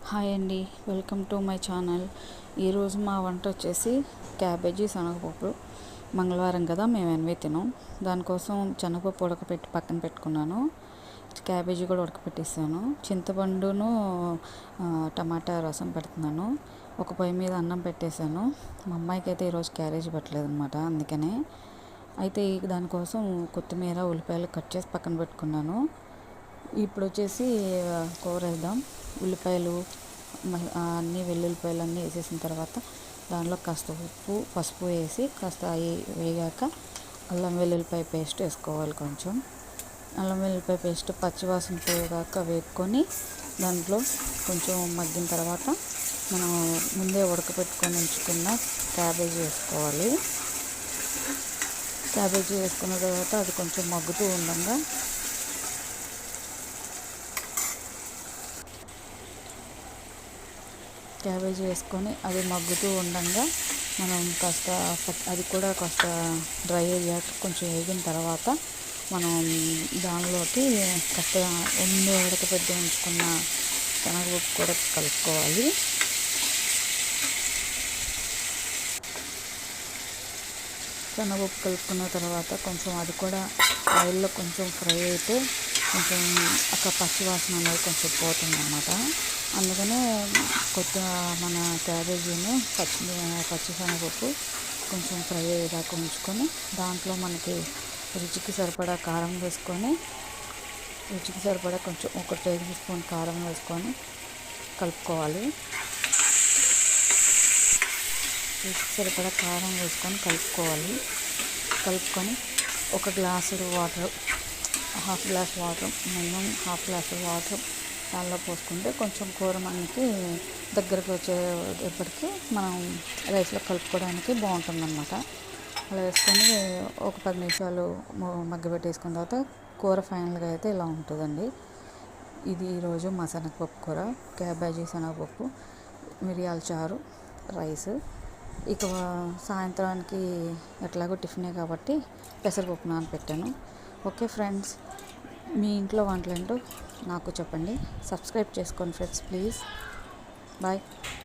Hi అండి, welcome to my channel. ఈరోజు మా వంట వచ్చేసి క్యాబేజీ శనగపప్పు. మంగళవారం కదా, మేము ఎన్వి తినాం. దానికోసం శనగపప్పు ఉడకపెట్టి పక్కన పెట్టుకున్నాను. క్యాబేజీ కూడా ఉడకపెట్టేసాను. చింతపండును టమాటా రసం పెడుతున్నాను. ఒక పొయ్యి మీద అన్నం పెట్టేశాను. మా అమ్మాయికి అయితే ఈరోజు క్యారేజీ పెట్టలేదు అనమాట, అందుకనే. అయితే దానికోసం కొత్తిమీర ఉల్లిపాయలు కట్ చేసి పక్కన పెట్టుకున్నాను. ఇప్పుడు వచ్చేసి కూర వేద్దాం. ఉల్లిపాయలు అన్నీ వెల్లుల్లిపాయలు అన్నీ వేసేసిన తర్వాత దానిలో కాస్త ఉప్పు పసుపు వేసి కాస్త వేగాక అల్లం వెల్లుల్లిపాయ పేస్ట్ వేసుకోవాలి. కొంచెం అల్లం వెల్లుల్లిపాయ పేస్ట్ పచ్చివాసన పోయేదాకా వేపుకొని దాంట్లో కొంచెం మగ్గిన తర్వాత మనం ముందే ఉడకపెట్టుకొని ఉంచుకున్న క్యాబేజీ వేసుకోవాలి. క్యాబేజీ వేసుకున్న తర్వాత అది కొంచెం మగ్గుతూ ఉండగా క్యాబేజీ వేసుకొని అది మగ్గుతూ ఉండగా మనం కాస్త అది కూడా కాస్త డ్రై అయ్యాక కొంచెం వేగిన తర్వాత మనం దానిలోకి కాస్త ఉడకపెట్టి ఉంచుకున్న శనగపప్పు కూడా కలుపుకోవాలి. శనగపప్పు కలుపుకున్న తర్వాత కొంచెం అది కూడా ఆయిల్లో కొంచెం ఫ్రై అయితే కొంచెం అక్కడ పచ్చివాసన అనేది కొంచెం పోతుంది అన్నమాట. అందుకనే మన క్యాబేజీని పచ్చిశనగపప్పు కొంచెం ఫ్రై అయ్యేదాకా ఉంచుకొని దాంట్లో మనకి రుచికి సరిపడా కారం వేసుకొని రుచికి సరిపడా కొంచెం 1 టేబుల్ స్పూన్ కారం వేసుకొని కలుపుకోవాలి. రుచికి సరిపడా కారం వేసుకొని కలుపుకొని 1 glass water, half glass water, minimum half glass water దానిలో పోసుకుంటే కొంచెం కూర మనకి దగ్గరకు వచ్చేటప్పటికి మనం రైస్లో కలుపుకోవడానికి బాగుంటుందన్నమాట. అలా వేసుకొని ఒక 10 నిమిషాలు మగ్గబెట్టేసుకున్న తర్వాత కూర ఫైనల్గా అయితే ఇలా ఉంటుందండి. ఇది ఈరోజు మా శనగపప్పు కూర, క్యాబేజీ శనగపప్పు, మిరియాల చారు, రైస్. ఇక సాయంత్రానికి ఎట్లాగో టిఫినే కాబట్టి పెసరపప్పు నానబెట్టాను. ఓకే ఫ్రెండ్స్, మీ ఇంట్లో వంటలు ఏంటో నాకు చెప్పండి. సబ్స్క్రైబ్ చేసుకోండి ఫ్రెండ్స్, ప్లీజ్. బాయ్.